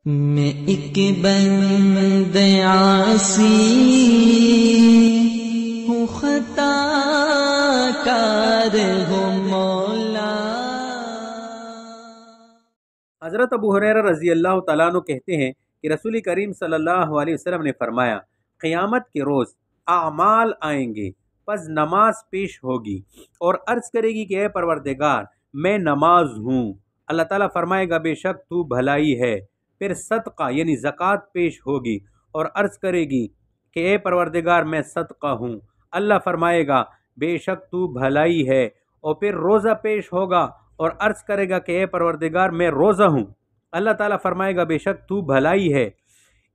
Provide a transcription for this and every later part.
میں ایک بند عاصی ہوں، خطا کار ہوں مولا۔ حضرت ابو ہریرہ رضی اللہ تعالیٰ عنہ کہتے ہیں کہ رسول کریم صلی اللہ علیہ وسلم نے فرمایا، قیامت کے روز اعمال آئیں گے، پس نماز پیش ہوگی اور عرض کرے گی کہ اے پروردگار میں نماز ہوں۔ اللہ تعالیٰ فرمائے گا بے شک تو بھلائی ہے۔ پھر صدقہ یعنی زکوٰۃ پیش ہوگی اور عرض کرے گی کہ اے پروردگار میں صدقہ ہوں۔ اللہ فرمائے گا بے شک تو بھلائی ہے۔ اور پھر روزہ پیش ہوگا اور عرض کرے گا کہ اے پروردگار میں روزہ ہوں۔ اللہ تعالیٰ فرمائے گا بے شک تو بھلائی ہے۔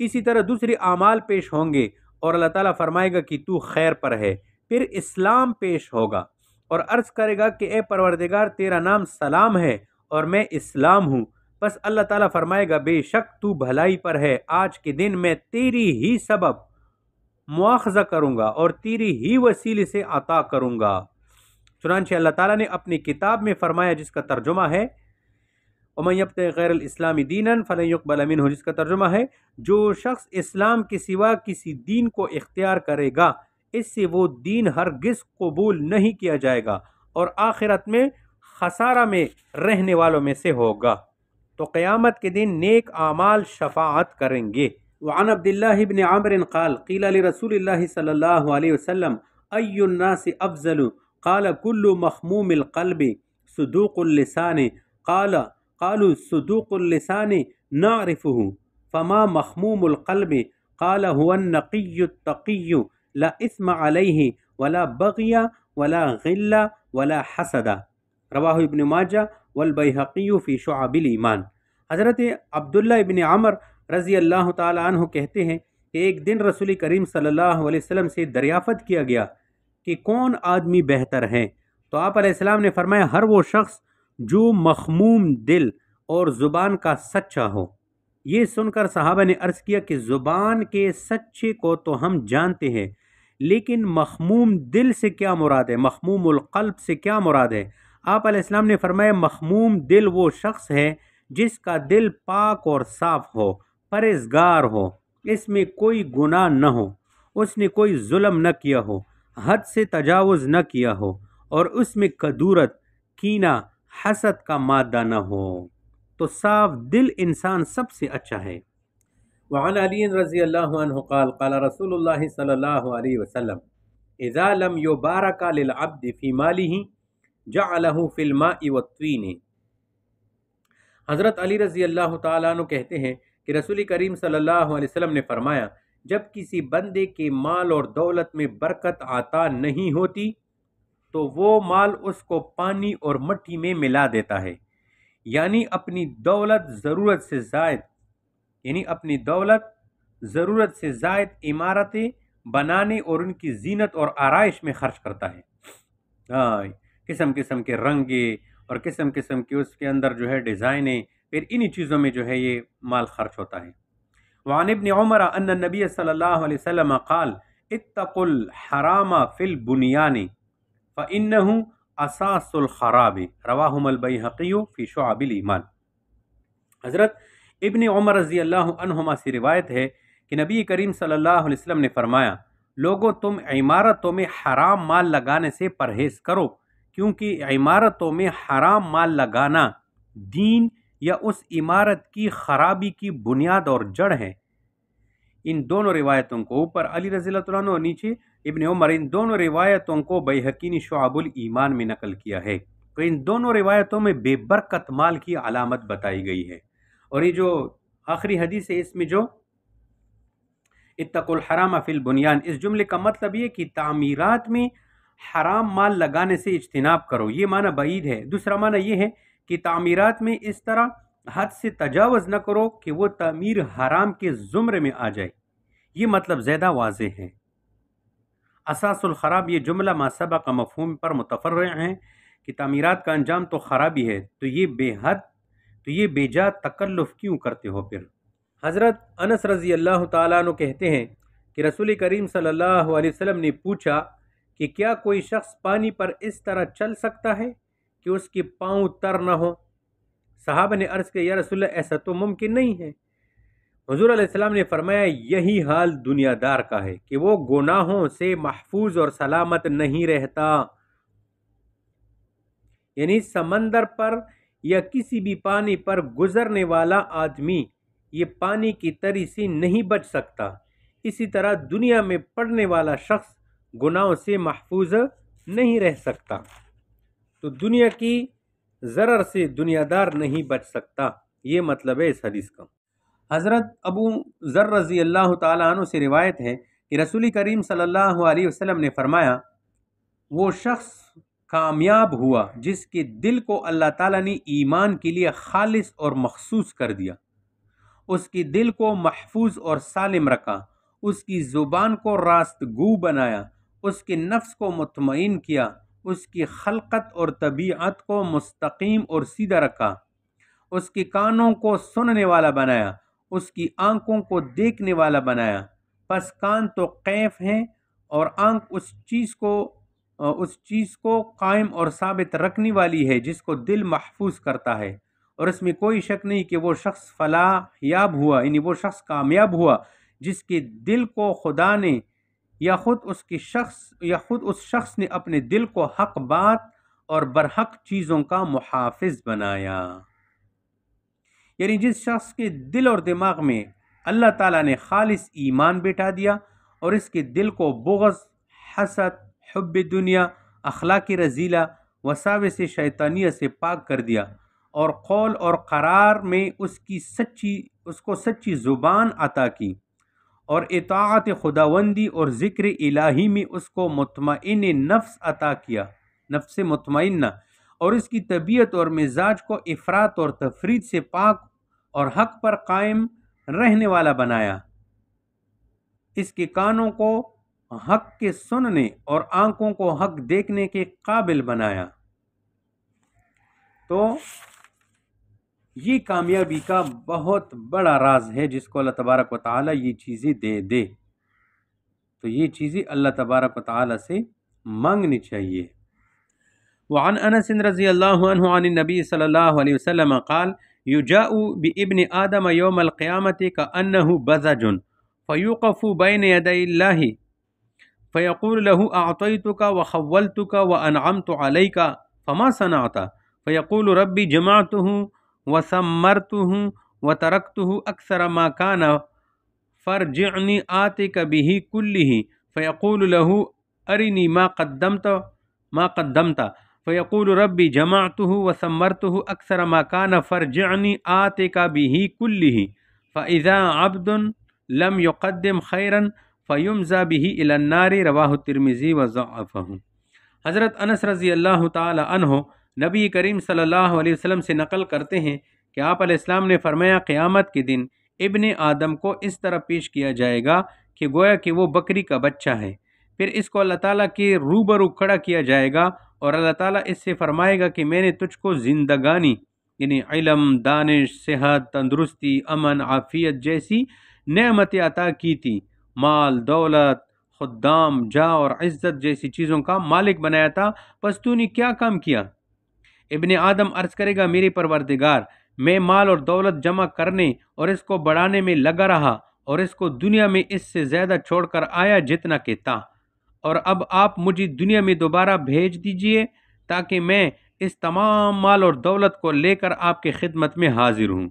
اسی طرح دوسری اعمال پیش ہوں گے اور اللہ تعالیٰ فرمائے گا کہ تو خیر پر ہے۔ پھر اسلام پیش ہوگا اور عرض کرے گا کہ اے پروردگار تیرا نام سلام ہے اور میں اسلام ہوں۔ بس اللہ تعالیٰ فرمائے گا بے شک تو بھلائی پر ہے، آج کے دن میں تیری ہی سبب مواخذہ کروں گا اور تیری ہی وسیلے سے عطا کروں گا۔ چنانچہ اللہ تعالیٰ نے اپنی کتاب میں فرمایا، جس کا ترجمہ ہے وَمَن يَبْتَغِ غَيْرَ الْإِسْلَامِ دِينًا فَلَن يُقْبَلَ مِنْهُ، جس کا ترجمہ ہے جو شخص اسلام کے سوا کسی دین کو اختیار کرے گا اس سے وہ دین ہرگز قبول نہیں کیا جائے گا اور آخرت میں خسارہ میں رہنے والوں میں سے ہوگا۔ تو قیامت کے دن نیک اعمال شفاعت کریں گے۔ وعن عبداللہ بن عمرو قال قیل لرسول اللہ صلی اللہ علیہ وسلم ای الناس افضل قال کل مخموم القلب صدوق اللسان قالوا صدوق اللسان نعرفه فما مخموم القلب قال هو النقی التقی لا اثم علیہ ولا بغی ولا غل ولا حسد، رواہ ابن ماجہ والبیہقی فی شعب الایمان۔ حضرت عبداللہ ابن عمر رضی اللہ تعالی عنہ کہتے ہیں کہ ایک دن رسول کریم صلی اللہ علیہ وسلم سے دریافت کیا گیا کہ کون آدمی بہتر ہے، تو آپ علیہ السلام نے فرمایا ہر وہ شخص جو مخموم دل اور زبان کا سچا ہو۔ یہ سن کر صحابہ نے عرض کیا کہ زبان کے سچے کو تو ہم جانتے ہیں، لیکن مخموم دل سے کیا مراد ہے، مخموم القلب سے کیا مراد ہے؟ آپ علیہ السلام نے فرمایا مخموم دل وہ شخص ہے جس کا دل پاک اور صاف ہو، پرہیزگار ہو، اس میں کوئی گناہ نہ ہو، اس نے کوئی ظلم نہ کیا ہو، حد سے تجاوز نہ کیا ہو، اور اس میں کدورت، کینہ، حسد کا مادہ نہ ہو۔ تو صاف دل انسان سب سے اچھا ہے۔ وعن علی رضی اللہ عنہ قال قال رسول اللہ صلی اللہ علیہ وسلم اذا لم یبارک للعبد فی مالہ جعلہ فی الماء والطین۔ حضرت علی رضی اللہ تعالیٰ عنہ کہتے ہیں کہ رسول کریم صلی اللہ علیہ وسلم نے فرمایا، جب کسی بندے کے مال اور دولت میں برکت عطا نہیں ہوتی تو وہ مال اس کو پانی اور مٹی میں ملا دیتا ہے، یعنی اپنی دولت ضرورت سے زائد عمارتیں بنانے اور ان کی زینت اور آرائش میں خرچ کرتا ہے۔ قسم قسم کے رنگے اور قسم قسم کے اس کے اندر جو ہے ڈیزائنیں، پھر انہی چیزوں میں جو ہے یہ مال خرچ ہوتا ہے۔ وعن ابن عمر ان النبی صلی اللہ علیہ وسلم قال اتقوا الحرام فی البنیان فإنہ اساس الخراب، رواہم البیہقی فی شعب الایمان۔ حضرت ابن عمر رضی اللہ عنہما سے روایت ہے کہ نبی کریم صلی اللہ علیہ وسلم نے فرمایا، لوگوں تم عمارتوں میں حرام مال لگانے سے پرہیز کرو، کیونکہ عمارتوں میں حرام مال لگانا دین یا اس عمارت کی خرابی کی بنیاد اور جڑ ہے۔ ان دونوں روایتوں کو اوپر علی رضی اللہ عنہ اور نیچے ابن عمر، ان دونوں روایتوں کو بیہقی نے شعب الایمان میں نقل کیا ہے۔ تو ان دونوں روایتوں میں بے برکت مال کی علامت بتائی گئی ہے۔ اور یہ جو آخری حدیث ہے اس میں جو اتقوا الحرام فی البنیان، اس جملے کا مطلب یہ کہ تعمیرات میں حرام مال لگانے سے اجتناب کرو، یہ معنی بعید ہے۔ دوسرا معنی یہ ہے کہ تعمیرات میں اس طرح حد سے تجاوز نہ کرو کہ وہ تعمیر حرام کے زمرے میں آ جائے، یہ مطلب زیادہ واضح ہے۔ اساس الخراب یہ جملہ ما سبق مفہوم پر متفرع ہے کہ تعمیرات کا انجام تو خرابی ہے، تو یہ بے جا تکلف کیوں کرتے ہو؟ پھر حضرت انس رضی اللہ تعالیٰ عنہ کہتے ہیں کہ رسول کریم صلی اللہ علیہ وسلم نے پوچھا کہ کیا کوئی شخص پانی پر اس طرح چل سکتا ہے کہ اس کے پاؤں تر نہ ہو؟ صحابہ نے عرض کیا یا رسول اللہ ایسا تو ممکن نہیں ہے، حضور علیہ السلام نے فرمایا یہی حال دنیا دار کا ہے کہ وہ گناہوں سے محفوظ اور سلامت نہیں رہتا، یعنی سمندر پر یا کسی بھی پانی پر گزرنے والا آدمی یہ پانی کی تری سے نہیں بچ سکتا، اسی طرح دنیا میں پڑنے والا شخص گناہوں سے محفوظ نہیں رہ سکتا، تو دنیا کی ضرر سے دنیا دار نہیں بچ سکتا، یہ مطلب ہے اس حدیث کا۔ حضرت ابو ذر رضی اللہ تعالیٰ عنہ سے روایت ہے کہ رسول کریم صلی اللہ علیہ وسلم نے فرمایا وہ شخص کامیاب ہوا جس کے دل کو اللہ تعالیٰ نے ایمان کے لیے خالص اور مخصوص کر دیا، اس کے دل کو محفوظ اور سالم رکھا، اس کی زبان کو راست گو بنایا، اس کے نفس کو مطمئن کیا، اس کی خلقت اور طبیعت کو مستقیم اور سیدھا رکھا، اس کے کانوں کو سننے والا بنایا، اس کی آنکھوں کو دیکھنے والا بنایا۔ پس کان تو قیف ہیں اور آنکھ اس چیز کو قائم اور ثابت رکھنے والی ہے جس کو دل محفوظ کرتا ہے، اور اس میں کوئی شک نہیں کہ وہ شخص فلاح یاب ہوا، یعنی وہ شخص کامیاب ہوا جس کے دل کو خدا نے یا خود اس شخص نے اپنے دل کو حق بات اور برحق چیزوں کا محافظ بنایا، یعنی جس شخص کے دل اور دماغ میں اللہ تعالیٰ نے خالص ایمان بٹھا دیا اور اس کے دل کو بغض، حسد، حب دنیا، اخلاق رذیلہ، وساوس شیطانیہ سے پاک کر دیا، اور قول اور قرار میں اس کو سچی زبان عطا کی، اور اطاعت خداوندی اور ذکر الہی میں اس کو مطمئن نفس عطا کیا، نفس مطمئنہ، اور اس کی طبیعت اور مزاج کو افراط اور تفرید سے پاک اور حق پر قائم رہنے والا بنایا، اس کے کانوں کو حق کے سننے اور آنکھوں کو حق دیکھنے کے قابل بنایا، تو یہ کامیابی کا بہت بڑا راز ہے جس کو اللہ تبارک و تعالی یہ چیزیں دے، تو یہ چیزیں اللہ تبارک و تعالی سے مانگنی چاہیے۔ وعن انس رضی اللہ عنہ عن النبی صلی اللہ علیہ وسلم قال یجاء بابن آدم یوم القیامت کأنه بزج فیوقف بین یدی اللہ فیقول له اعطیتک وخولتک وانعمت علیک فما صنعت فیقول ربی جمعته وثمرته وترکته اکثر ما کان فرجعنی آتک به کله فیقول له ارنی ما قدمت فیقول ربی جمعته وثمرته اکثر ما کان فرجعنی آتک به کله فاذا عبد لم يقدم خیرا فیمزا به الى النار رواہ الترمذی وضعفہ۔ حضرت انس رضی اللہ تعالی عنہ نبی کریم صلی اللہ علیہ وسلم سے نقل کرتے ہیں کہ آپ علیہ السلام نے فرمایا قیامت کے دن ابن آدم کو اس طرح پیش کیا جائے گا کہ گویا کہ وہ بکری کا بچہ ہے، پھر اس کو اللہ تعالیٰ کے روبرو کھڑا کیا جائے گا اور اللہ تعالیٰ اس سے فرمائے گا کہ میں نے تجھ کو زندگانی یعنی علم، دانش، صحت، تندرستی، امن، عافیت جیسی نعمتیں عطا کی تھی، مال، دولت، خدام، جاہ اور عزت جیسی چیزوں کا مالک بنایا تھا، پس تو نے کیا کام کیا؟ ابن آدم عرض کرے گا میرے پروردگار میں مال اور دولت جمع کرنے اور اس کو بڑھانے میں لگا رہا اور اس کو دنیا میں اس سے زیادہ چھوڑ کر آیا جتنا کہ تھا، اور اب آپ مجھے دنیا میں دوبارہ بھیج دیجئے تاکہ میں اس تمام مال اور دولت کو لے کر آپ کی خدمت میں حاضر ہوں۔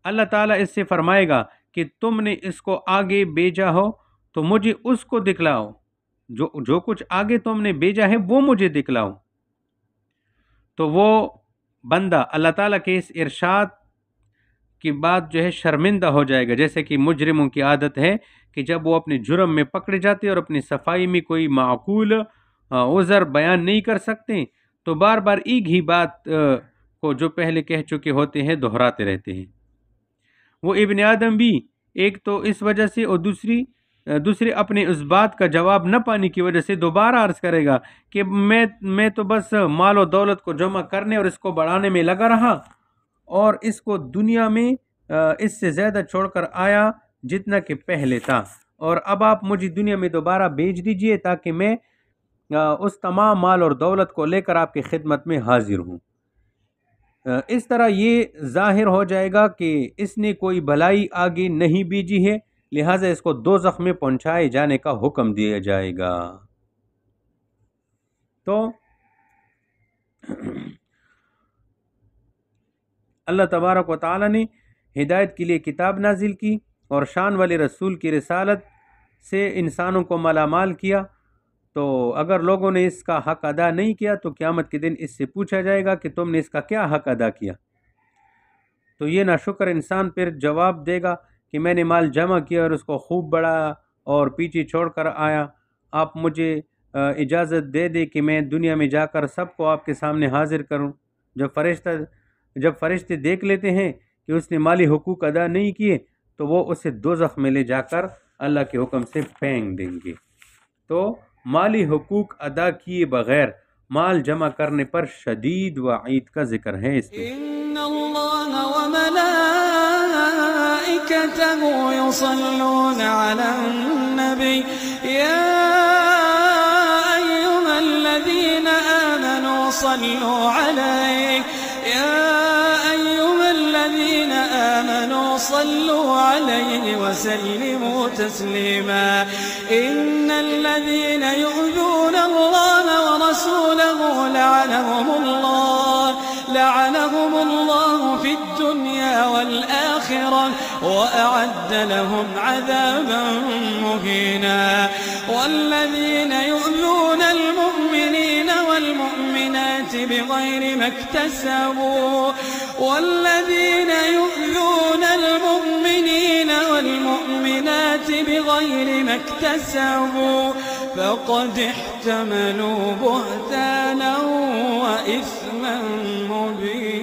اللہ تعالیٰ اس سے فرمائے گا کہ تم نے اس کو آگے بھیجا ہو تو مجھے اس کو دکھلاؤ، جو کچھ آگے تم نے بھیجا ہے وہ مجھے دکھلاؤ۔ تو وہ بندہ اللہ تعالیٰ کے اس ارشاد کی بات جو ہے شرمندہ ہو جائے گا، جیسے کہ مجرموں کی عادت ہے کہ جب وہ اپنے جرم میں پکڑے جاتے اور اپنی صفائی میں کوئی معقول عذر بیان نہیں کر سکتے تو بار بار ایک ہی بات کو جو پہلے کہہ چکے ہوتے ہیں دہراتے رہتے ہیں۔ وہ ابن آدم بھی ایک تو اس وجہ سے اور دوسری اپنے اس بات کا جواب نہ پانے کی وجہ سے دوبارہ عرض کرے گا کہ میں تو بس مال و دولت کو جمع کرنے اور اس کو بڑھانے میں لگا رہا اور اس کو دنیا میں اس سے زیادہ چھوڑ کر آیا جتنا کہ پہلے تھا، اور اب آپ مجھے دنیا میں دوبارہ بھیج دیجئے تاکہ میں اس تمام مال اور دولت کو لے کر آپ کی خدمت میں حاضر ہوں۔ اس طرح یہ ظاہر ہو جائے گا کہ اس نے کوئی بھلائی آگے نہیں بھیجی ہے، لہٰذا اس کو دوزخ میں پہنچائے جانے کا حکم دیا جائے گا۔ تو اللہ تبارک و تعالی نے ہدایت کے لیے کتاب نازل کی اور شان والے رسول کی رسالت سے انسانوں کو مالا مال کیا، تو اگر لوگوں نے اس کا حق ادا نہیں کیا تو قیامت کے دن اس سے پوچھا جائے گا کہ تم نے اس کا کیا حق ادا کیا؟ تو یہ ناشکر انسان پھر جواب دے گا کہ میں نے مال جمع کیا اور اس کو خوب بڑھایا اور پیچھے چھوڑ کر آیا، آپ مجھے اجازت دے دے کہ میں دنیا میں جا کر سب کو آپ کے سامنے حاضر کروں۔ جب فرشتے دیکھ لیتے ہیں کہ اس نے مالی حقوق ادا نہیں کیے تو وہ اسے دوزخ میں لے جا کر اللہ کے حکم سے پھینک دیں گے۔ تو مالی حقوق ادا کیے بغیر مال جمع کرنے پر شدید وعید کا ذکر ہے اس میں۔ ان اللہ وملائکتہ یصلون علی النبی یا ایہا الذین آمنوا صلوا علیہ صلوا عليه وسلموا تسليما إن الذين يؤذون الله ورسوله لعنهم الله في الدنيا والآخرة وأعد لهم عذابا مهينا والذين يؤذون المؤمنين والمؤمنات بغير ما اكتسبوا فقد احتملوا بهتانا وإثما مبينا